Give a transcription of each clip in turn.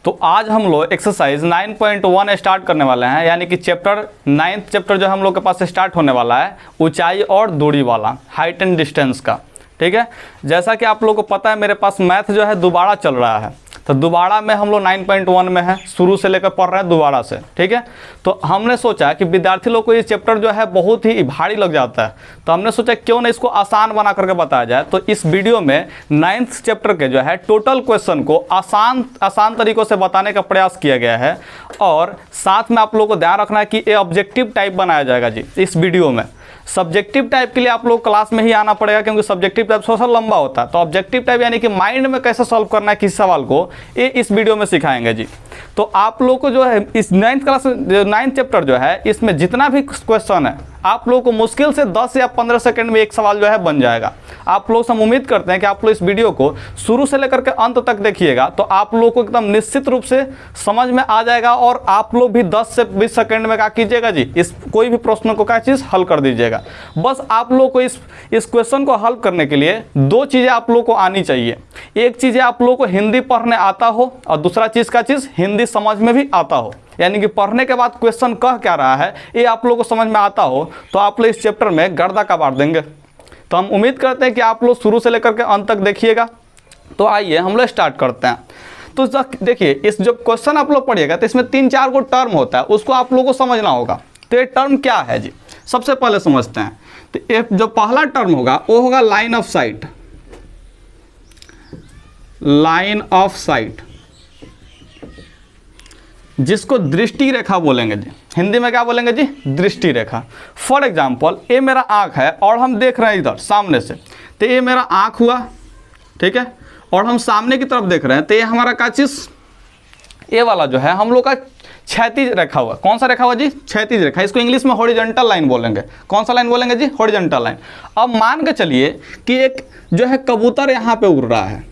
तो आज हम लोग एक्सरसाइज 9.1 स्टार्ट करने वाले हैं, यानी कि चैप्टर 9th चैप्टर जो हम लोग के पास से स्टार्ट होने वाला है, ऊंचाई और दूरी वाला, हाइट एंड डिस्टेंस का। ठीक है, जैसा कि आप लोगों को पता है मेरे पास मैथ जो है दोबारा चल रहा है, तो दोबारा में हम लोग 9.1 में है, शुरू से लेकर पढ़ रहे हैं दोबारा से। ठीक है, तो हमने सोचा कि विद्यार्थी लोग को ये चैप्टर जो है बहुत ही भारी लग जाता है, तो हमने सोचा क्यों ना इसको आसान बना करके बताया जाए। तो इस वीडियो में 9th चैप्टर के जो है टोटल क्वेश्चन को आसान तरीक़ों से बताने का प्रयास किया गया है, और साथ में आप लोगों को ध्यान रखना है कि ये ऑब्जेक्टिव टाइप बनाया जाएगा जी इस वीडियो में। सब्जेक्टिव टाइप के लिए आप लोग क्लास में ही आना पड़ेगा, क्योंकि सब्जेक्टिव टाइप थोड़ा सा लंबा होता है। तो ऑब्जेक्टिव टाइप यानी कि माइंड में कैसे सॉल्व करना है किसी सवाल को, ये इस वीडियो में सिखाएंगे जी। तो आप लोग को जो है इस 9th क्लास 9th चैप्टर जो है, इसमें जितना भी क्वेश्चन है आप लोगों को मुश्किल से 10 या 15 सेकंड में एक सवाल जो है बन जाएगा। आप लोग से हम उम्मीद करते हैं कि आप लोग इस वीडियो को शुरू से लेकर के अंत तक देखिएगा, तो आप लोगों को एकदम निश्चित रूप से समझ में आ जाएगा, और आप लोग भी 10 से 20 सेकंड में क्या कीजिएगा जी, इस कोई भी प्रश्न को क्या चीज़ हल कर दीजिएगा। बस आप लोग को इस क्वेश्चन को हल करने के लिए दो चीज़ें आप लोग को आनी चाहिए। एक चीज़ है आप लोग को हिंदी पढ़ने आता हो, और दूसरा चीज़ का चीज़ हिंदी समझ में भी आता हो, यानी कि पढ़ने के बाद क्वेश्चन कह क्या रहा है ये आप लोगों को समझ में आता हो, तो आप लोग इस चैप्टर में गर्दा कबाड़ देंगे। तो हम उम्मीद करते हैं कि आप लोग शुरू से लेकर के अंत तक देखिएगा। तो आइए हम लोग स्टार्ट करते हैं। तो देखिए, इस जो क्वेश्चन आप लोग पढ़िएगा तो इसमें 3-4 को टर्म होता है, उसको आप लोगों को समझना होगा। तो ये टर्म क्या है जी, सबसे पहले समझते हैं। तो ये जो पहला टर्म होगा वो होगा line of site. Line of site जिसको दृष्टि रेखा बोलेंगे जी, हिंदी में क्या बोलेंगे जी, दृष्टि रेखा। फॉर एग्जाम्पल, ये मेरा आँख है और हम देख रहे हैं इधर सामने से, तो ये मेरा आँख हुआ, ठीक है, और हम सामने की तरफ देख रहे हैं, तो ये हमारा क्या चीज़, ये वाला जो है हम लोग का क्षैतिज रेखा हुआ। कौन सा रेखा हुआ जी, क्षैतिज रेखा। इसको इंग्लिश में हॉरिजॉन्टल लाइन बोलेंगे। कौन सा लाइन बोलेंगे जी, हॉरिजॉन्टल लाइन। अब मान के चलिए कि एक जो है कबूतर यहाँ पे उड़ रहा है,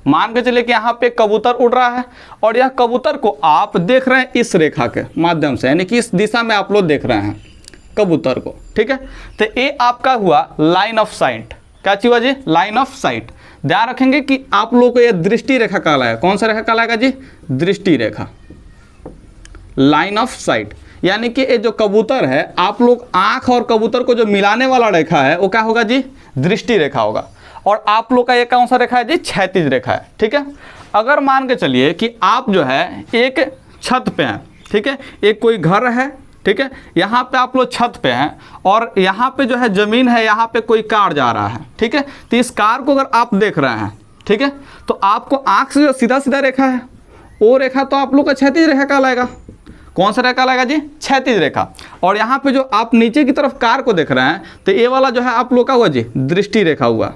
मान के चलिए कि यहाँ पे कबूतर उड़ रहा है, और यह कबूतर को आप देख रहे हैं इस रेखा के माध्यम से, यानी कि इस दिशा में आप लोग देख रहे हैं कबूतर को। ठीक है, तो ये आपका हुआ लाइन ऑफ साइट। क्या चीज हुआ जी, लाइन ऑफ साइट। ध्यान रखेंगे कि आप लोगों को यह दृष्टि रेखा कहलाएगा। कौन सा रेखा कहलाएगा जी, दृष्टि रेखा, लाइन ऑफ साइट। यानी कि ये जो कबूतर है, आप लोग आँख और कबूतर को जो मिलाने वाला रेखा है वो क्या होगा जी, दृष्टि रेखा होगा। और आप लोग का ये कौन सा रेखा है जी, क्षैतिज रेखा है। ठीक है, अगर मान के चलिए कि आप जो है एक छत पे हैं, ठीक है, एक कोई घर है, ठीक है, यहाँ पे आप लोग छत पे हैं, और यहाँ पे जो है ज़मीन है, यहाँ पे कोई कार जा रहा है, ठीक है, तो इस कार को अगर आप देख रहे हैं, ठीक है, तो आपको आँख से जो सीधा सीधा रेखा है वो रेखा तो आप लोग का क्षैतिज रेखा कहलाएगा। कौन सा रेखा लगेगा जी, क्षैतिज रेखा। और यहाँ पे जो आप नीचे की तरफ कार को देख रहे हैं, तो ये वाला जो है आप लोग का हुआ जी, दृष्टि रेखा हुआ,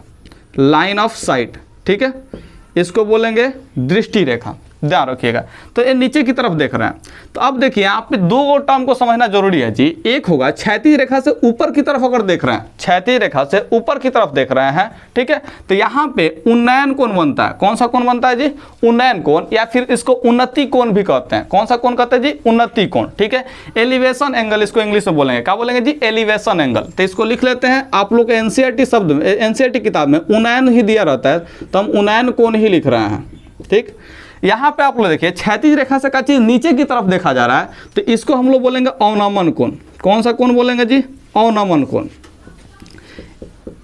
लाइन ऑफ साइट। ठीक है, इसको बोलेंगे दृष्टि रेखा। ध्यान रखिएगा। तो ये नीचे की तरफ देख रहे हैं, तो अब देखिए यहाँ पे दो टर्म को समझना जरूरी है जी। एक होगा क्षैतिज रेखा से ऊपर की तरफ अगर देख रहे हैं, क्षैतिज रेखा से ऊपर की तरफ देख रहे हैं, ठीक है, तो यहाँ पे उन्नयन कोण बनता है। कौन सा कोण बनता है जी, उन्नयन कोण, या फिर इसको उन्नति कोण भी कहते हैं। कौन सा कोण कहते हैं जी, उन्नति कोण। ठीक है, एलिवेशन एंगल इसको इंग्लिश में बोलेंगे। क्या बोलेंगे जी, एलिवेशन एंगल। तो इसको लिख लेते हैं। आप लोग एनसीईआरटी शब्द में, एनसीईआरटी किताब में उन्नयन ही दिया रहता है, तो हम उन्नयन कोण ही लिख रहे हैं। ठीक, यहाँ पे आप लोग देखिए क्षैतिज रेखा से क्या चीज नीचे की तरफ देखा जा रहा है, तो इसको हम लोग बोलेंगे अवनमन कोण। कौन सा कोण बोलेंगे जी, अवनमन कोण।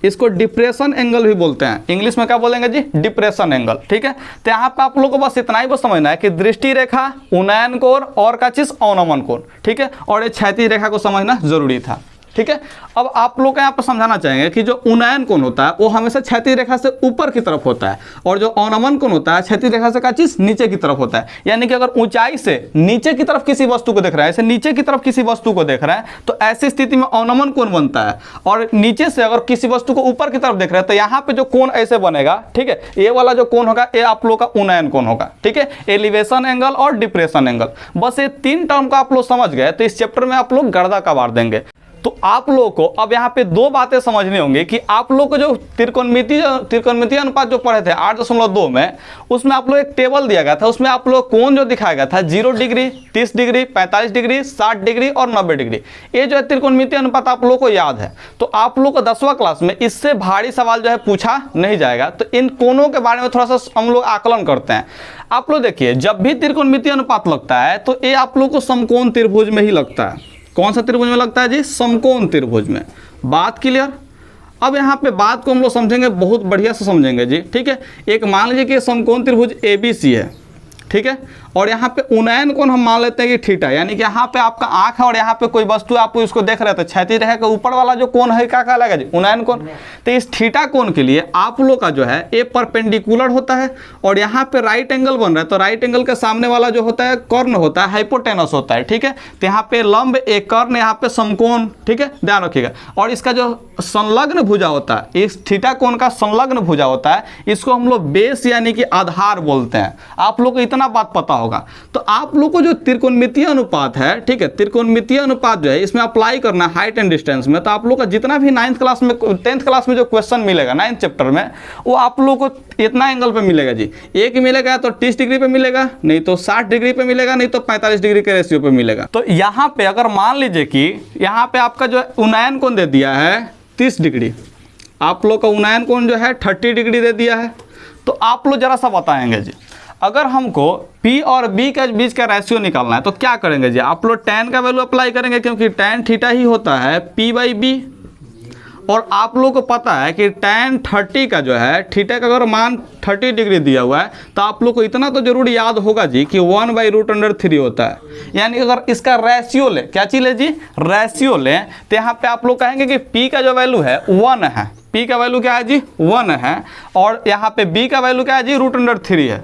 इसको डिप्रेशन एंगल भी बोलते हैं। इंग्लिश में क्या बोलेंगे जी, डिप्रेशन एंगल। ठीक है, तो यहाँ पे आप लोग को बस इतना ही बस समझना है कि दृष्टि रेखा, उन्नयन कोण और क्या चीज, अवनमन कोण। ठीक है, और ये क्षैतिज रेखा को समझना जरूरी था। ठीक है, अब आप लोग यहाँ पर समझाना चाहेंगे कि जो उन्नयन कोण होता है वो हमेशा क्षैतिज रेखा से ऊपर की तरफ होता है, और जो अवनमन कोण होता है क्षैतिज रेखा से क्या चीज, नीचे की तरफ होता है। यानी कि अगर ऊंचाई से नीचे की तरफ किसी वस्तु को देख रहा है, ऐसे नीचे की तरफ किसी वस्तु को देख रहा है, तो ऐसी स्थिति में अवनमन कोण बनता है। और नीचे से अगर किसी वस्तु को ऊपर की तरफ देख रहे हैं, तो यहाँ पे जो कोण ऐसे बनेगा, ठीक है, ये वाला जो कोण होगा ये आप लोग का उन्नयन कोण होगा। ठीक है, एलिवेशन एंगल और डिप्रेशन एंगल। बस ये 3 टर्म को आप लोग समझ गए तो इस चैप्टर में आप लोग गर्दा कबाड़ देंगे। तो आप लोगों को अब यहाँ पे दो बातें समझनी होंगी कि आप लोग को जो त्रिकोणमितीय अनुपात जो पढ़े थे 8.2 में, उसमें आप लोग एक टेबल दिया गया था, उसमें आप लोग कोण जो दिखाया गया था 0 डिग्री, 30 डिग्री, 45 डिग्री, 60 डिग्री और 90 डिग्री, ये जो है त्रिकोणमितीय अनुपात आप लोगों को याद है। तो आप लोग को 10वां क्लास में इससे भारी सवाल जो है पूछा नहीं जाएगा। तो इन कोणों के बारे में थोड़ा सा हम लोग आकलन करते हैं। आप लोग देखिए, जब भी त्रिकोणमितीय अनुपात लगता है तो ये आप लोग को समकोण त्रिभुज में ही लगता है। कौन सा त्रिभुज में लगता है जी? समकोण त्रिभुज में। बात क्लियर? अब यहाँ पे बात को हम लोग समझेंगे, बहुत बढ़िया से समझेंगे जी, ठीक है। एक मान लीजिए कि समकोण त्रिभुज ABC है, ठीक है, और यहाँ पे उन्नयन कोण हम मान लेते हैं कि थीटा, यानी कि यहाँ पे आपका आंख है और यहाँ पे कोई वस्तु आप इसको देख रहे थे, क्षैतिज रेखा के ऊपर वाला जो कोण है क्या कहलाएगा जी? उन्नयन कोण। तो इस थीटा कोण के लिए आप लोग का जो है ए परपेंडिकुलर होता है और यहाँ पे राइट एंगल बन रहा है, तो राइट एंगल के सामने वाला जो होता है कर्ण होता है, हाइपोटेनस होता है, ठीक है। तो यहाँ पे लंब एक कर्ण, यहाँ पे समकोण, ठीक है, ध्यान रखिएगा। और इसका जो संलग्न भुजा होता है, इस थीटा कोण का संलग्न भुजा होता है, इसको हम लोग बेस यानी कि आधार बोलते हैं। आप लोग को इतना बात पता होगा। तो आप लोग को जो त्रिकोणमितीय अनुपात है, ठीक है, त्रिकोणमितीय अनुपात जो है इसमें अप्लाई करना है हाइट एंड डिस्टेंस में। तो आप लोग का जितना भी 9th क्लास में 10th क्लास में जो क्वेश्चन मिलेगा 9th चैप्टर में, वो आप लोग को इतना एंगल पे मिलेगा जी। एक मिलेगा तो 30 डिग्री पे मिलेगा, नहीं तो 60 डिग्री पे मिलेगा, नहीं तो 45 डिग्री के रेशियो पे मिलेगा। तो यहाँ पे अगर मान लीजिए कि यहाँ पे आपका जो उन्नयन कोण दे दिया है 30 डिग्री, आप लोग का उन्नयन कोण जो है 30 डिग्री दे दिया है, तो आप लोग जरा सा बताएंगे जी, अगर हमको P और B के बीच का रेशियो निकालना है तो क्या करेंगे जी? आप लोग tan का वैल्यू अप्लाई करेंगे, क्योंकि tan थीटा ही होता है P/B। और आप लोग को पता है कि tan 30 का जो है, थीटा का अगर मान 30 डिग्री दिया हुआ है, तो आप लोग को इतना तो जरूर याद होगा जी कि 1/√3 होता है। यानी अगर इसका रेशियो ले, क्या चीज़ ले जी? रेशियो लें, तो यहाँ पे आप लोग कहेंगे कि P का जो वैल्यू है 1 है। P का वैल्यू क्या है जी? 1 है। और यहाँ पे B का वैल्यू क्या है जी? √3 है।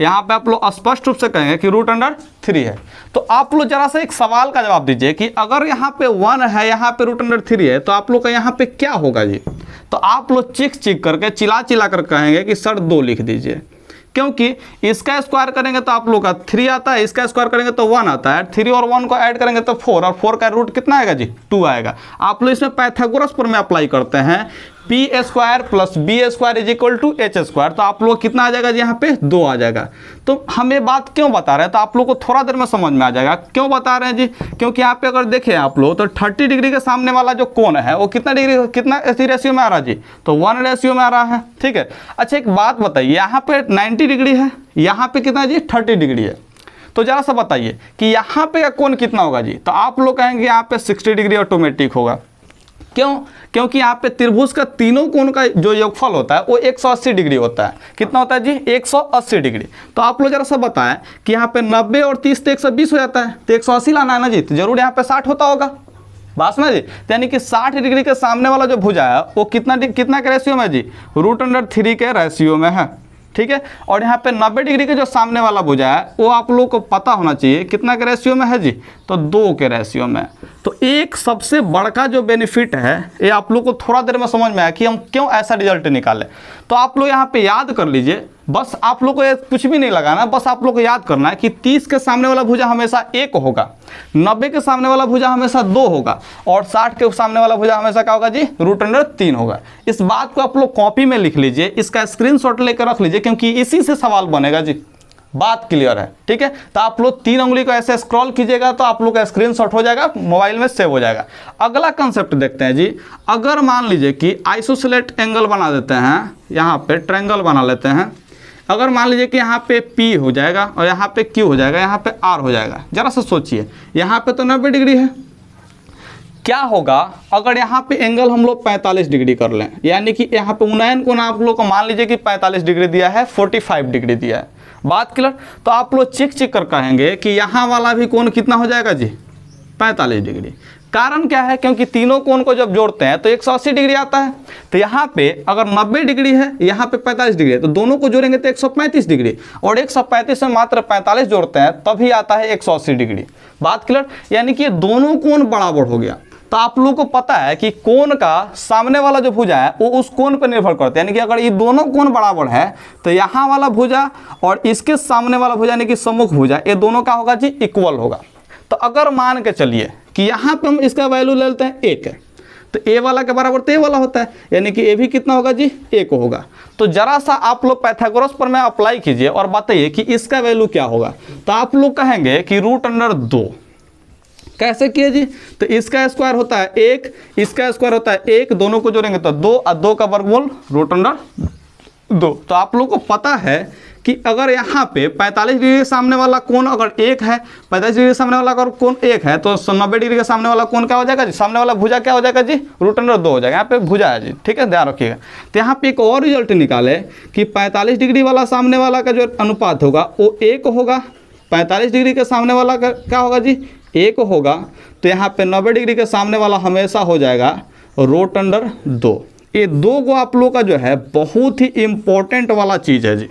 यहाँ पे आप लोग स्पष्ट रूप से कहेंगे कि √3 है। तो आप लोग जरा सा एक सवाल का जवाब दीजिए कि अगर यहाँ पे 1 है, यहाँ पे √3 है, तो आप लोग का यहाँ पे क्या होगा जी? तो आप लोग चीख करके चिल्ला कर कहेंगे कि सर 2 लिख दीजिए, क्योंकि इसका स्क्वायर करेंगे तो आप लोग का 3 आता है, इसका स्क्वायर करेंगे तो 1 आता है, 3 और 1 को ऐड करेंगे तो 4, और 4 का रूट कितना आएगा जी? 2 आएगा। आप लोग इसमें पाइथागोरस पर में अप्लाई करते हैं, p² + b² = h², तो आप लोग कितना आ जाएगा जी? यहाँ पे 2 आ जाएगा। तो हम ये बात क्यों बता रहे हैं, तो आप लोग को थोड़ा देर में समझ में आ जाएगा क्यों बता रहे हैं जी। क्योंकि यहाँ पे अगर देखें आप लोग तो 30 डिग्री के सामने वाला जो कोण है वो कितना डिग्री, कितना रेशियो में आ रहा है जी? तो 1 रेशियो में आ रहा है, ठीक है। अच्छा एक बात बताइए, यहाँ पे 90 डिग्री है, यहाँ पे कितना जी? 30 डिग्री है। तो जरा सा बताइए कि यहाँ पे का कोण कितना होगा जी? तो आप लोग कहेंगे यहाँ पे 60 डिग्री ऑटोमेटिक होगा। क्यों? क्योंकि यहाँ पे त्रिभुज का तीनों कोण का जो योगफल होता है वो 180 डिग्री होता है। कितना होता है जी? 180 डिग्री। तो आप लोग जरा सा बताएं कि यहाँ पे 90 और 30 तो 120 हो जाता है, तो 180 लाना है ना जी, तो जरूर यहाँ पे 60 होता होगा, बात ना जी। तो यानी कि 60 डिग्री के सामने वाला जो भुजा है वो कितना के रेशियो में जी? √3 के रेशियो में है, ठीक है। और यहाँ पे 90 डिग्री के जो सामने वाला भुजा है वो आप लोग को पता होना चाहिए कितना के रेशियो में है जी? तो 2 के रेशियो में। तो एक सबसे बड़का जो बेनिफिट है ये आप लोग को थोड़ा देर में समझ में आया कि हम क्यों ऐसा रिजल्ट निकालें। तो आप लोग यहाँ पे याद कर लीजिए, बस आप लोग को कुछ भी नहीं लगाना, बस आप लोग को याद करना है कि 30 के सामने वाला भुजा हमेशा 1 होगा, 90 के सामने वाला भुजा हमेशा 2 होगा, और 60 के सामने वाला भुजा हमेशा क्या होगा जी? √3 होगा। इस बात को आप लोग कॉपी में लिख लीजिए, इसका स्क्रीनशॉट लेकर रख लीजिए, क्योंकि इसी से सवाल बनेगा जी। बात क्लियर है, ठीक है। तो आप लोग 3 उंगली को ऐसे स्क्रॉल कीजिएगा तो आप लोग का स्क्रीनशॉट हो जाएगा, मोबाइल में सेव हो जाएगा। अगला कंसेप्ट देखते हैं जी। अगर मान लीजिए कि आइसोसेलेट एंगल बना देते हैं, यहाँ पे ट्रायंगल बना लेते हैं। अगर मान लीजिए कि यहाँ पे P हो जाएगा और यहाँ पे Q हो जाएगा, यहाँ पे R हो जाएगा। जरा सा सोचिए, यहाँ पे तो 90 डिग्री है, क्या होगा अगर यहाँ पे एंगल हम लोग 45 डिग्री कर लें? यानी कि यहाँ पे उन्नयन कोण आप लोग को मान लीजिए कि 45 डिग्री दिया है, 45 डिग्री दिया है, बात क्लियर। तो आप लोग चिक कर कहेंगे कि यहाँ वाला भी कोण कितना हो जाएगा जी? 45 डिग्री। कारण क्या है? क्योंकि तीनों कोण को जब जोड़ते हैं तो 180 डिग्री आता है। तो यहाँ पे अगर 90 डिग्री है, यहाँ पे 45 डिग्री है, तो दोनों को जोड़ेंगे तो 135 डिग्री, और 135 में मात्र 45 जोड़ते हैं तभी आता है 180 डिग्री। बात क्लियर। यानी कि ये दोनों कोण बराबर हो गया। तो आप लोगों को पता है कि कोण का सामने वाला जो भुजा है वो उस कोण पर निर्भर करता है। यानी कि अगर ये दोनों कोण बराबर है तो यहाँ वाला भुजा और इसके सामने वाला भुजा यानी कि सम्मुख भुजा, ये दोनों का होगा जी? इक्वल होगा। तो अगर मान के चलिए कि यहाँ पे हम इसका वैल्यू ले लेते हैं 1 है, तो ए वाला के बराबर तो ए वाला होता है, यानी कि ए भी कितना होगा जी 1 होगा। तो जरा सा आप लोग पाइथागोरस पर में अप्लाई कीजिए और बताइए कि इसका वैल्यू क्या होगा। तो आप लोग कहेंगे कि √2। कैसे किए जी? तो इसका स्क्वायर होता है 1, इसका स्क्वायर होता है 1, दोनों को जोड़ेंगे तो 2 और 2 का वर्गमूल √2। तो आप लोग को पता है कि अगर यहाँ पे 45 डिग्री के सामने वाला कोण अगर 1 है, 45 डिग्री के सामने वाला अगर कोण 1 है, तो 90 डिग्री के सामने वाला कोण क्या हो जाएगा जी? सामने वाला भुजा क्या हो जाएगा जी? √2 हो जाएगा। यहाँ पे भुजा है जी, ठीक है, ध्यान रखिएगा। तो यहाँ पे एक और रिजल्ट निकाले कि 45 डिग्री वाला सामने वाला का जो अनुपात होगा वो 1 होगा, 45 डिग्री के सामने वाला का क्या होगा जी? 1 होगा। तो यहाँ पे 90 डिग्री के सामने वाला हमेशा हो जाएगा √2। ये 2 को आप लोग का जो है बहुत ही इम्पोर्टेंट वाला चीज़ है जी,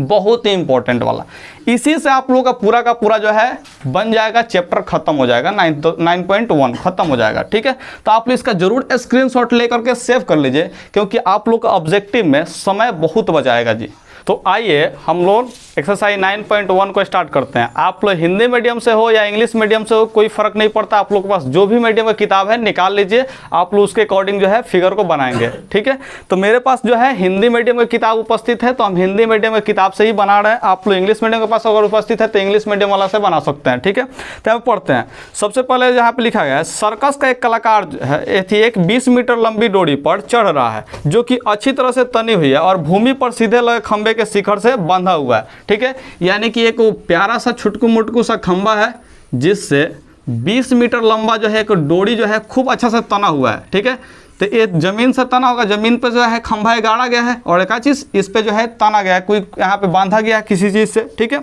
बहुत ही इंपॉर्टेंट वाला। इसी से आप लोगों का पूरा जो है बन जाएगा, चैप्टर खत्म हो जाएगा, 9.1 खत्म हो जाएगा, ठीक है। तो आप लोग इसका जरूर स्क्रीनशॉट लेकर के सेव कर लीजिए, क्योंकि आप लोग का ऑब्जेक्टिव में समय बहुत बचाएगा जी। तो आइए हम लोग एक्सरसाइज 9.1 को स्टार्ट करते हैं। आप लोग हिंदी मीडियम से हो या इंग्लिश मीडियम से हो, कोई फ़र्क नहीं पड़ता, आप लोग के पास जो भी मीडियम का किताब है निकाल लीजिए, आप लोग उसके अकॉर्डिंग जो है फिगर को बनाएंगे, ठीक है। तो मेरे पास जो है हिंदी मीडियम की किताब उपस्थित है, तो हम हिंदी मीडियम की किताब से ही बना रहे हैं। आप लोग इंग्लिश मीडियम के पास अगर उपस्थित है तो इंग्लिश मीडियम वाला से बना सकते हैं, ठीक है। तो हम पढ़ते हैं। सबसे पहले यहाँ पर लिखा गया है, सर्कस का एक कलाकार जो है एक 20 मीटर लंबी डोरी पर चढ़ रहा है, जो कि अच्छी तरह से तनी हुई है और भूमि पर सीधे लगे खंभे के शिखर से बंधा हुआ है, ठीक है। यानी कि एक प्यारा सा छुटकू मुटकू सा खंभा है, जिससे 20 मीटर लंबा जो है एक डोरी जो है खूब अच्छा से तना हुआ है, ठीक है। तो ये जमीन से तना होगा, जमीन पे जो है खंभा गाड़ा गया है और एक चीज़ इस पे जो है तना गया है, कोई यहाँ पे बांधा गया है किसी चीज़ से, ठीक है।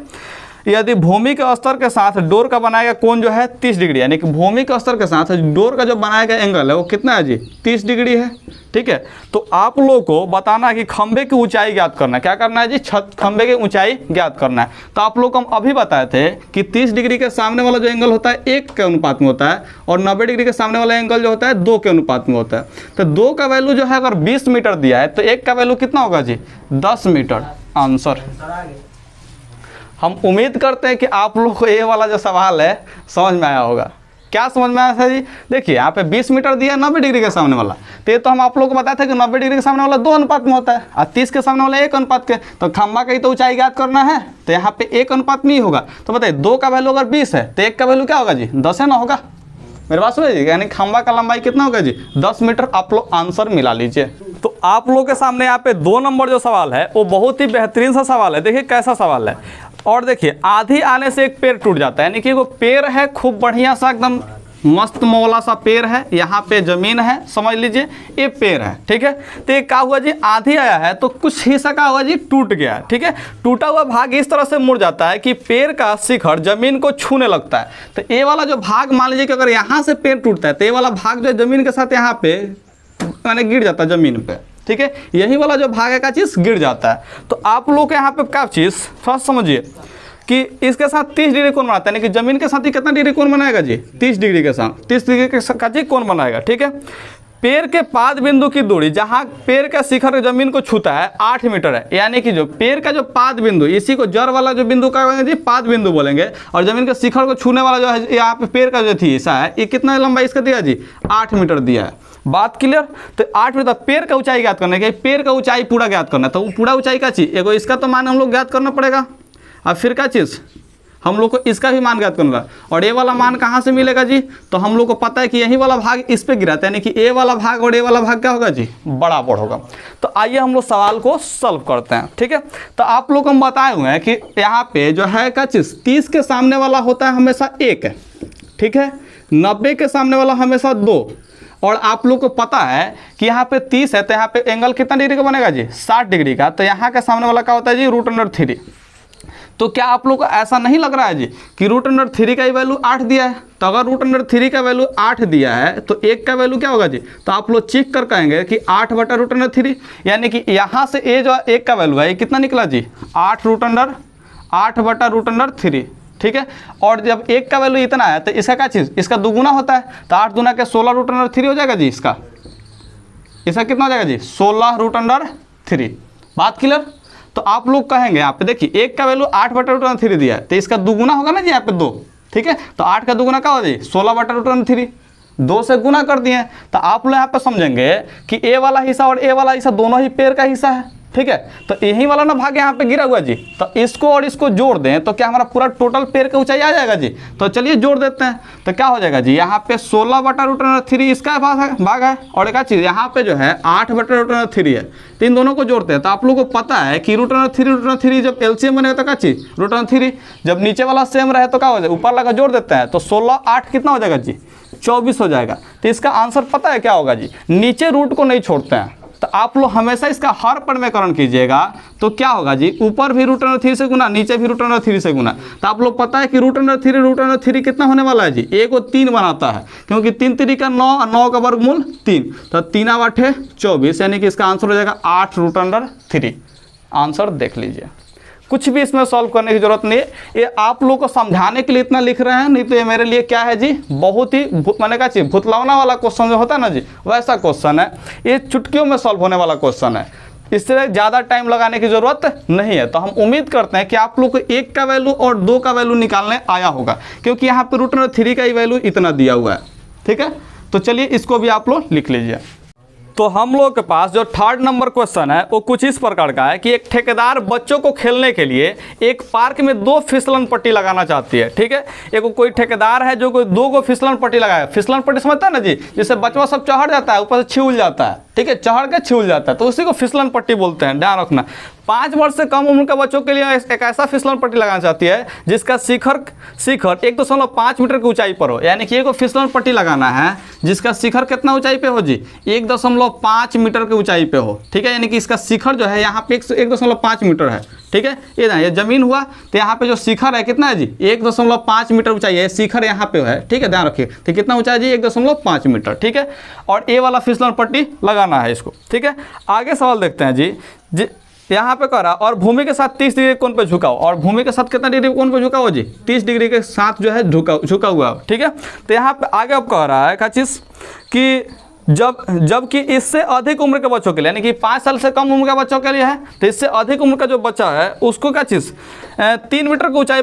यदि भूमि के स्तर के साथ डोर का बनाया गया कोण जो है 30 डिग्री, यानी कि भूमि के स्तर के साथ डोर का जो बनाया गया एंगल है वो कितना है जी? 30 डिग्री है, ठीक है। तो आप लोगों को बताना है कि खंभे की ऊंचाई ज्ञात करना है। क्या करना है जी? खंभे की ऊंचाई ज्ञात करना है। तो आप लोग को हम अभी बताए थे कि 30 डिग्री के सामने वाला जो एंगल होता है 1 के अनुपात में होता है, और 90 डिग्री के सामने वाला एंगल जो होता है 2 के अनुपात में होता है। तो 2 का वैल्यू जो है अगर 20 मीटर दिया है तो 1 का वैल्यू कितना होगा जी? 10 मीटर। आंसर। हम उम्मीद करते हैं कि आप लोग को ये वाला जो सवाल है समझ में आया होगा। क्या समझ में आया था जी? देखिए यहाँ पे 20 मीटर दिया 90 डिग्री के सामने वाला, तो ये तो हम आप लोग को बताया था कि 90 डिग्री के सामने वाला 2 अनुपात में होता है और 30 के सामने वाला 1 अनुपात के। तो खंभा का ही तो ऊंचाई ज्ञात करना है, तो यहाँ पे 1 अनुपात में ही होगा। तो बताइए 2 का वैल्यू अगर 20 है तो 1 का वैल्यू क्या होगा जी? 10 है ना होगा। मेरे पास समझिए, यानी खंभा का लंबाई कितना होगा जी? 10 मीटर। आप लोग आंसर मिला लीजिए। तो आप लोग के सामने यहाँ पे 2 नंबर जो सवाल है वो बहुत ही बेहतरीन सा सवाल है। देखिए कैसा सवाल है, और देखिए आधी आने से एक पेड़ टूट जाता है, यानी कि वो पेड़ है खूब बढ़िया सा एकदम मस्त मौला सा पेड़ है, यहाँ पे जमीन है, समझ लीजिए ये पेड़ है, ठीक है। तो ये क्या हुआ जी? आधी आया है तो कुछ हिस्सा क्या हुआ जी? टूट गया, ठीक है। टूटा हुआ भाग इस तरह से मुड़ जाता है कि पेड़ का शिखर जमीन को छूने लगता है। तो ये वाला जो भाग, मान लीजिए कि अगर यहाँ से पेड़ टूटता है तो ये वाला भाग जो जमीन के साथ यहाँ पे यानी गिर जाता है जमीन पे, ठीक है। यही वाला जो भाग है का चीज़ गिर जाता है। तो आप लोग के यहाँ पे क्या चीज़ थोड़ा समझिए कि इसके साथ 30 डिग्री कोण बनाता है, यानी कि जमीन के साथ ही कितना डिग्री कोण बनाएगा जी? 30 डिग्री के साथ 30 डिग्री के साथ कोण बनाएगा, ठीक है। पेड़ के पाद बिंदु की दूरी, जहाँ पेड़ का शिखर जमीन को छूता है 8 मीटर है, यानी कि जो पेड़ का जो पाद बिंदु, इसी को जड़ वाला जो बिंदु का जी पाद बिंदु बोलेंगे, और जमीन के शिखर को छूने वाला जो है यहाँ पे पेड़ का जो थी ऐसा है, ये कितना लंबाई इसका दिया जी? 8 मीटर दिया है। बात क्लियर? तो 8 मीटर। पेड़ का ऊंचाई ज्ञात करना है, पेड़ का ऊंचाई पूरा ज्ञात करना है। तो पूरा ऊंचाई का चीज़ एगो इसका तो मान हम लोग ज्ञात करना पड़ेगा, और फिर क्या चीज़ हम लोग को इसका भी मान ज्ञात करना है। और ये वाला मान कहाँ से मिलेगा जी? तो हम लोग को पता है कि यही वाला भाग इस पे गिराता है, यानी कि ए वाला भाग और ए वाला भाग क्या होगा जी? बराबर होगा। तो आइए हम लोग सवाल को सॉल्व करते हैं, ठीक है। तो आप लोग को हम बताए हुए हैं कि यहाँ पे जो है क्या चीज़ 30 के सामने वाला होता है हमेशा 1, ठीक है। 90 के सामने वाला हमेशा 2, और आप लोग को पता है कि यहाँ पे 30 है तो यहाँ पे एंगल कितना डिग्री का बनेगा जी? 60 डिग्री का। तो यहाँ के सामने वाला क्या होता है जी? √3। तो क्या आप लोग को ऐसा नहीं लग रहा है जी कि √3 का ही वैल्यू 8 दिया है? तो अगर √3 का वैल्यू 8 दिया है तो 1 का वैल्यू क्या होगा जी? तो आप लोग चेक कर कहेंगे कि 8 बटा √3, यानी कि यहाँ से ए जो 1 का वैल्यू है ये कितना निकला जी? 8 बटा √3, ठीक है। और जब 1 का वैल्यू इतना है तो इसका क्या चीज़? इसका दुगुना होता है, तो 8 दूना के 16 √3 हो जाएगा जी। इसका कितना हो जाएगा जी? 16 √3। बात क्लियर? तो आप लोग कहेंगे यहाँ पे देखिए 1 का वैल्यू 8 बटा √3 दिया है, तो इसका दुगुना होगा ना जी यहाँ पे 2, ठीक है। तो 8 का दुगुना क्या हो जाए 16/√3, 2 से गुना कर दिए। तो आप लोग यहाँ पे समझेंगे कि ए वाला हिस्सा और ए वाला हिस्सा दोनों ही पेड़ का हिस्सा है, ठीक है। तो यही वाला ना भाग यहाँ पे गिरा हुआ जी, तो इसको और इसको जोड़ दें तो क्या हमारा पूरा टोटल पेड़ का ऊंचाई आ जाएगा जी। तो चलिए जोड़ देते हैं, तो क्या हो जाएगा जी, यहाँ पे 16/√3 इसका भाग है और एक चीज़ यहाँ पे जो है 8/√3 है। तो इन दोनों को जोड़ते हैं तो आप लोगों को पता है कि √3 जब एलसीएम बनेगा तो क्या चीज़ √3, जब नीचे वाला सेम रहे तो क्या हो जाएगा, ऊपर लगा जोड़ देते हैं तो 16 8 कितना हो जाएगा जी 24 हो जाएगा। तो इसका आंसर पता है क्या होगा जी, नीचे रूट को नहीं छोड़ते हैं। तो आप लोग हमेशा इसका हर परिमेयकरण कीजिएगा तो क्या होगा जी, ऊपर भी √3 से गुना, नीचे भी √3 से गुना। तो आप लोग पता है कि √3 कितना होने वाला है जी, 1 को 3 बनाता है, क्योंकि 3 3 का 9 और 9 का वर्गमूल 3, तो 3 8 24, यानी कि इसका आंसर हो जाएगा 8√3। आंसर देख लीजिए, कुछ भी इसमें सॉल्व करने की जरूरत नहीं है, ये आप लोग को समझाने के लिए इतना लिख रहे हैं, नहीं तो ये मेरे लिए क्या है जी, बहुत ही मैंने कहा चाहिए भुतलावना वाला क्वेश्चन जो होता है ना जी, वैसा क्वेश्चन है। ये चुटकियों में सॉल्व होने वाला क्वेश्चन है, इससे ज़्यादा टाइम लगाने की ज़रूरत नहीं है। तो हम उम्मीद करते हैं कि आप लोग को 1 का वैल्यू और 2 का वैल्यू निकालने आया होगा, क्योंकि यहाँ पे √3 का ही वैल्यू इतना दिया हुआ है, ठीक है। तो चलिए इसको भी आप लोग लिख लीजिए। तो हम लोग के पास जो 3rd नंबर क्वेश्चन है वो कुछ इस प्रकार का है कि एक ठेकेदार बच्चों को खेलने के लिए एक पार्क में 2 फिसलन पट्टी लगाना चाहती है, ठीक है। एक कोई ठेकेदार है जो कोई 2 फिसलन पट्टी लगाया, फिसलन पट्टी समझता है ना जी, जिससे बच्चा सब चढ़ जाता है, ऊपर से छिउल जाता है, ठीक है, चढ़ के छिउल जाता है, तो उसी को फिसलन पट्टी बोलते हैं, ध्यान रखना। 5 वर्ष से कम उम्र के बच्चों के लिए एक ऐसा फिसलन पट्टी लगाना चाहती है जिसका शिखर 1.5 मीटर की ऊंचाई पर हो, यानी कि एक फिसलन पट्टी लगाना है जिसका शिखर कितना ऊंचाई पे हो जी, 1.5 मीटर की ऊंचाई पे हो, ठीक है। यानी कि इसका शिखर जो है यहाँ पे 1.5 मीटर है, ठीक है। ये जमीन हुआ तो यहाँ पे जो शिखर है कितना है जी, 1.5 मीटर ऊंचाई है, शिखर यहाँ पे है, ठीक है, ध्यान रखिए। तो कितना ऊंचाई जी 1.5 मीटर, ठीक है। और ए वाला फिसलन पट्टी लगाना है इसको, ठीक है। आगे सवाल देखते हैं जी यहाँ पे कह रहा और भूमि के साथ 30 डिग्री कोण पे झुकाओ, और भूमि के साथ कितना डिग्री कोण पे झुका हुआ जी, 30 डिग्री के साथ जो है झुका हुआ, ठीक है। तो यहाँ पे आगे अब कह रहा है क्या चीज़ कि जबकि इससे अधिक उम्र के बच्चों के लिए, यानी कि 5 साल से कम उम्र के बच्चों के लिए है, तो इससे अधिक उम्र का जो बच्चा है उसको क्या चीज़ 3 मीटर की ऊंचाई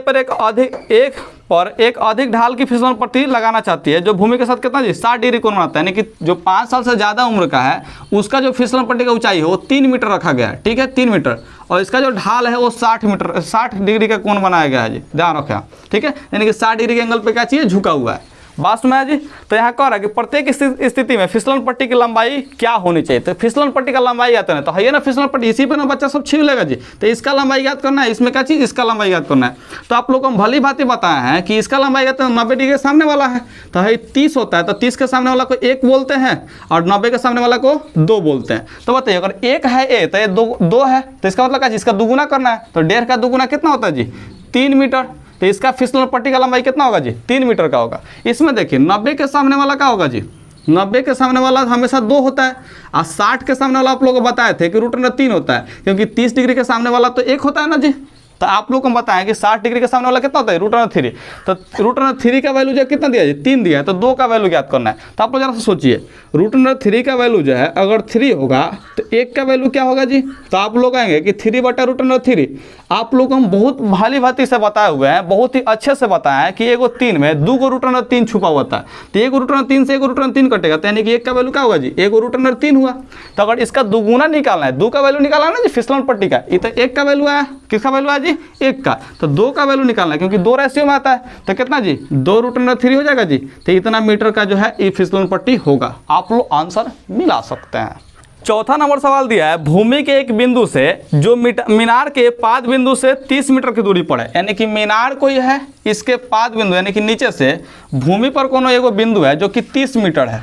पर एक अधिक ढाल की फिसलन पट्टी लगाना चाहती है, जो भूमि के साथ कितना जी 60 डिग्री कोण बनाता है। यानी कि जो 5 साल से ज़्यादा उम्र का है उसका जो फिसलन पट्टी का ऊंचाई है वो 3 मीटर रखा गया है, ठीक है, 3 मीटर, और इसका जो ढाल है वो 60 डिग्री का कोण बनाया गया है जी, ध्यान रखें, ठीक है। यानी कि 60 डिग्री के एंगल पे क्या चाहिए, झुका हुआ है। बात में है जी। तो यहाँ कह रहा है कि प्रत्येक स्थिति में फिसलन पट्टी की लंबाई क्या होनी चाहिए। तो फिसलन पट्टी का लंबाई आता है, तो है ना फिसलन पट्टी, इसी पे ना बच्चा सब छीन लेगा जी। तो इसका लंबाई याद करना है, इसमें क्या चीज़, इसका लंबाई याद करना है। तो आप लोगों को भली भांति बताया है कि इसका लंबाई याद 90 डिग्री के सामने वाला है, तो है 30 होता है, तो 30 के सामने वाला को 1 बोलते हैं और 90 के सामने वाला को 2 बोलते हैं। तो बताइए अगर 1 है ए तो ये 2 है, तो इसका मतलब क्या, इसका दुगुना करना है। तो 1.5 का दुगुना कितना होता है जी 3 मीटर, तो इसका फिसलन पट्टी का लंबाई कितना होगा जी 3 मीटर का होगा। इसमें देखिए 90 के सामने वाला क्या होगा जी, 90 के सामने वाला हमेशा 2 होता है, और 60 के सामने वाला आप लोगों को बताए थे कि √3 होता है, क्योंकि 30 डिग्री के सामने वाला तो 1 होता है ना जी। तो आप लोग को बताएं कि 60 डिग्री के सामने वाला कितना होता है √3, तो √3 का वैल्यू जो कितना दिया है 3 दिया है, तो 2 का वैल्यू याद करना है। तो आप लोग जरा सोचिए √3 का वैल्यू जो है अगर 3 होगा तो 1 का वैल्यू क्या होगा जी। तो आप लोग कहेंगे कि 3/√3। आप लोग को हम बहुत भाली भांति से बताए हुए हैं, बहुत ही अच्छे से बताया है कि 1 और 3 में 2 √3 छुपा होता है, तो 1 √3 से 1 √3 कटेगा, तो यानी कि 1 का वैल्यू क्या होगा जी 1 √3 हुआ। तो अगर इसका दुगुना निकालना है, 2 का वैल्यू निकालना है ना जी फिसलन पट्टी का, ये तो 1 का वैल्यू आया, किसका वैल्यू आया जी 1 का, तो 2 का वैल्यू निकालना है क्योंकि 2 रेशियो में आता है, तो कितना जी 2√3 हो जाएगा जी। तो इतना मीटर का जो है ये फिसलन पट्टी होगा। आप लोग आंसर मिला सकते हैं। चौथा नंबर सवाल दिया है भूमि के एक बिंदु से जो मीनार के पाद बिंदु से 30 मीटर की दूरी पर है, यानी कि मीनार कोई है, इसके पाद बिंदु यानी कि नीचे से भूमि पर कोनो एगो बिंदु है जो कि 30 मीटर है।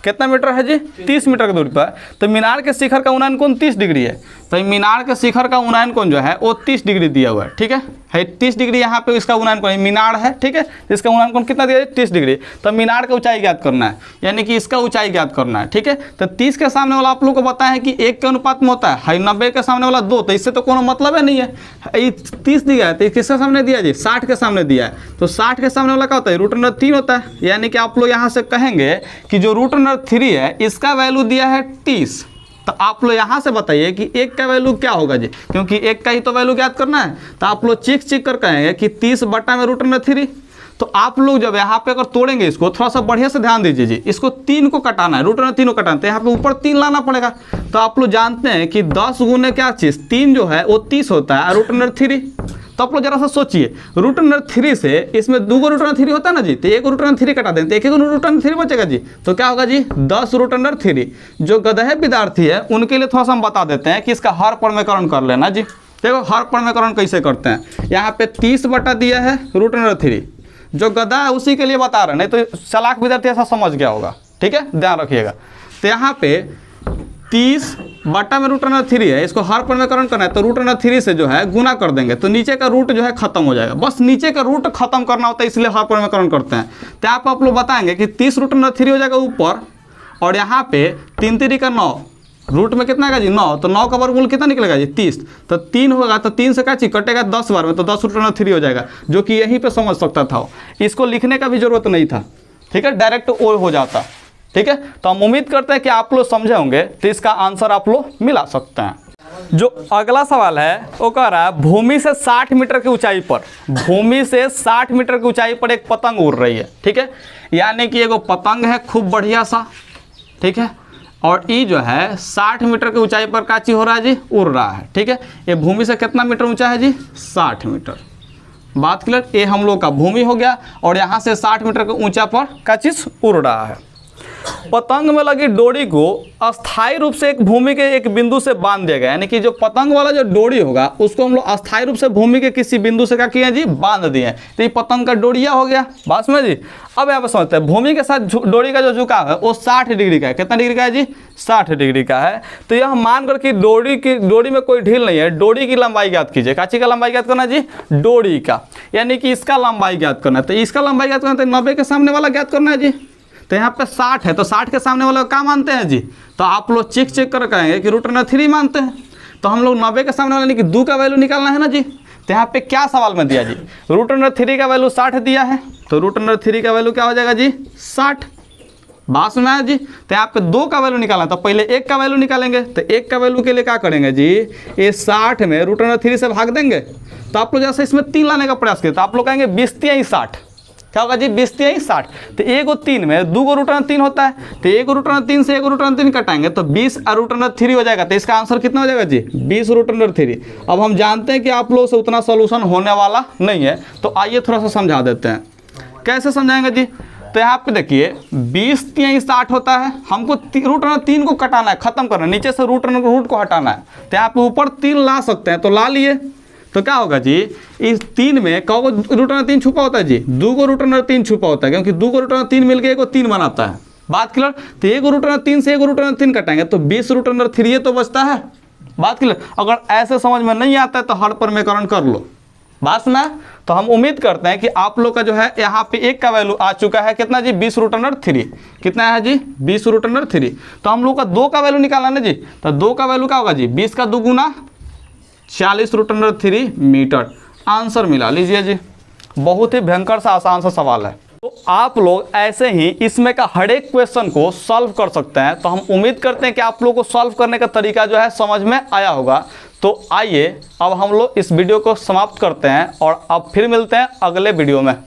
कितना मीटर है जी 30 मीटर की दूरी पर। तो मीनार के शिखर का उन्नयन कोण 30 डिग्री है, तो मीनार के शिखर का उन्नयन कोण जो है वो 30 डिग्री दिया हुआ है, ठीक है 30 डिग्री यहाँ पे इसका उन्नयन कोण मीनार है, ठीक है, इसका उन्नयन कोण कितना दिया है 30 डिग्री। तो मीनार का ऊंचाई ज्ञात करना है, यानी कि इसका ऊंचाई ज्ञात करना है, ठीक है। तो 30 के सामने वाला आप लोग को बताया है कि 1 के अनुपात में होता है, 90 के सामने वाला 2, तो इससे तो कोनो मतलब है नहीं है। 30 दिया है तो किसके सामने दिया जी 60 के सामने दिया है, तो 60 के सामने वाला क्या होता है √3 होता है। यानी कि आप लोग यहाँ से कहेंगे कि जो √3 है इसका वैल्यू दिया है 30, तो आप लोग यहाँ से बताइए कि 1 का वैल्यू क्या होगा जी, क्योंकि 1 का ही तो वैल्यू ज्ञात करना है। तो आप लोग चीख कर कहेंगे कि 30 बटा में √3, तो आप लोग जब यहाँ पे अगर तोड़ेंगे इसको, थोड़ा सा बढ़िया से ध्यान दीजिए जी, इसको 3 को कटाना है, रूट अंडर 3 को कटाना है, तो यहाँ पे ऊपर 3 लाना पड़ेगा। तो आप लोग जानते हैं कि 10 गुने क्या चीज़ 3 जो है वो 30 होता है, रूट अंडर 3। तो आप लोग जरा सा सोचिए, रूट अंडर 3 से इसमें 2 को रूट अंडर 3 होता है ना जी, तो 1 रूट अंडर 3 कटा दें तो 1 रूट अंडर 3 बचेगा जी। तो क्या होगा जी 10 रूट अंडर 3। जो गधे विद्यार्थी है उनके लिए थोड़ा सा हम बता देते हैं कि इसका हर परमेकरण कर लेना जी। देखो हर परमेकरण कैसे करते हैं, यहाँ पे 30 बटा दिया है रूट अंडर 3, जो गधा है उसी के लिए बता रहे हैं, नहीं तो चालाक विद्यार्थी ऐसा समझ गया होगा, ठीक है, ध्यान रखिएगा। तो यहाँ पे 30 बटा में रूट अंडर 3 है, इसको हर परमेकरण करना है तो रूट अंडर 3 से जो है गुना कर देंगे तो नीचे का रूट जो है खत्म हो जाएगा। बस नीचे का रूट खत्म करना होता है, इसलिए हर परमेकरण करते हैं। तो आप लोग बताएंगे कि 30 रूट अंडर 3 हो जाएगा ऊपर, और यहाँ पे 3 3 का 9, रूट में कितना आएगा जी 9, तो 9 का वर्गमूल कितना निकलेगा जी 30। तो 3 होगा तो 3 से क्या चीज कटेगा 10 बार में, तो 10 रूट अंडर 3 हो जाएगा, जो कि यहीं पे समझ सकता था, इसको लिखने का भी जरूरत नहीं था, ठीक है, डायरेक्ट वो हो जाता, ठीक है। तो हम उम्मीद करते हैं कि आप लोग समझे होंगे, तो इसका आंसर आप लोग मिला सकते हैं। जो अगला सवाल है वो कह रहा है भूमि से 60 मीटर की ऊंचाई पर, भूमि से 60 मीटर की ऊंचाई पर एक पतंग उड़ रही है, ठीक है, यानी कि एगो पतंग है खूब बढ़िया सा, ठीक है, और ये जो है 60 मीटर की ऊंचाई पर का चीज हो रहा है जी, उड़ रहा है, ठीक है। ये भूमि से कितना मीटर ऊंचा है जी 60 मीटर, बात क्लियर। ये हम लोग का भूमि हो गया, और यहाँ से 60 मीटर के ऊंचा पर का चीज उड़ रहा है। पतंग में लगी डोरी को अस्थायी रूप से एक भूमि के एक बिंदु से बांध दिया गया, यानी कि जो पतंग वाला जो डोरी होगा उसको हम लोग अस्थायी रूप से भूमि के किसी बिंदु से क्या किए जी बांध दिए, तो ये पतंग का डोरिया हो गया, बात समझ जी। अब यहाँ पे समझते हैं भूमि के साथ डोरी का जो झुकाव है वो 60 डिग्री का है, कितना डिग्री का है जी 60 डिग्री का है। तो यह मानकर कि डोरी में कोई ढील नहीं है, डोरी की लंबाई ज्ञात कीजिए, काची का लंबाई ज्ञात करना जी डोरी का, यानी कि इसका लंबाई ज्ञात करना है, तो इसका लंबाई ज्ञात करना है, 90 के सामने वाला ज्ञात करना है जी। तो यहाँ पे 60 है, तो 60 के सामने वाला क्या मानते हैं जी, तो आप लोग चेक कर कहेंगे कि रूट अंडर 3 मानते हैं। तो हम लोग 90 के सामने वाला यानी कि 2 का वैल्यू निकालना है ना जी। तो यहाँ पे क्या सवाल में दिया जी, रूट अंडर 3 का वैल्यू 60 दिया है, तो रूट अंडर 3 का वैल्यू क्या हो जाएगा जी 60, बात सुना है जी। तो यहाँ पे 2 का वैल्यू निकालना है, तो पहले 1 का वैल्यू निकालेंगे, तो 1 का वैल्यू के लिए क्या करेंगे जी, ये 60 में रूट अंडर 3 से भाग देंगे, तो आप लोग जैसे इसमें 3 लाने का प्रयास करें, तो आप लोग कहेंगे 20 3 60, क्या होगा जी 20 3 60। तो 1 और 3 में 2 को रूट अंडर 3 होता है, तो 1 रूट अंडर 3 से 1 रूट अंडर 3 कटाएंगे तो 20 और रूट अंडर 3 हो जाएगा, तो इसका आंसर कितना हो जाएगा जी 20 रूट अंडर 3। अब हम जानते हैं कि आप लोगों से उतना सोल्यूशन होने वाला नहीं है, तो आइए थोड़ा सा समझा देते हैं, कैसे समझाएंगे जी। तो यहाँ पे देखिए 20 3 60 होता है, हमको रूट अंडर 3 को कटाना है, खत्म करना है, नीचे से रूट को हटाना है, तो यहाँ पे ऊपर 3 ला सकते हैं, तो ला लिए, तो क्या होगा जी इस 3 में कौ को रूट अंडर 3 छुपा होता है जी, 2 को रूट अंडर 3 छुपा होता है, क्योंकि 2 को रूट अंडर 3 मिलकर 1 को 3 बनाता है, बात क्लियर। तो 1 रूट अंडर 3 से 1 रूट अंडर 3 कटाएंगे तो 20 रूट अंडर 3 तो बचता है, बात क्लियर। अगर ऐसे समझ में नहीं आता है तो हर परमेकरण कर लो, बात सुना। तो हम उम्मीद करते हैं कि आप लोग का जो है यहाँ पे 1 का वैल्यू आ चुका है, कितना जी 20 रूट अंडर 3, कितना है जी 20 रूट अंडर 3। तो हम लोग का 2 का वैल्यू निकालना ना जी, तो 2 का वैल्यू क्या होगा जी 20 का 2 गुना 40 रूट अंडर 3 मीटर, आंसर मिला लीजिए जी। बहुत ही भयंकर सा आसान सा सवाल है, तो आप लोग ऐसे ही इसमें का हर एक क्वेश्चन को सॉल्व कर सकते हैं। तो हम उम्मीद करते हैं कि आप लोगों को सॉल्व करने का तरीका जो है समझ में आया होगा। तो आइए अब हम लोग इस वीडियो को समाप्त करते हैं और अब फिर मिलते हैं अगले वीडियो में।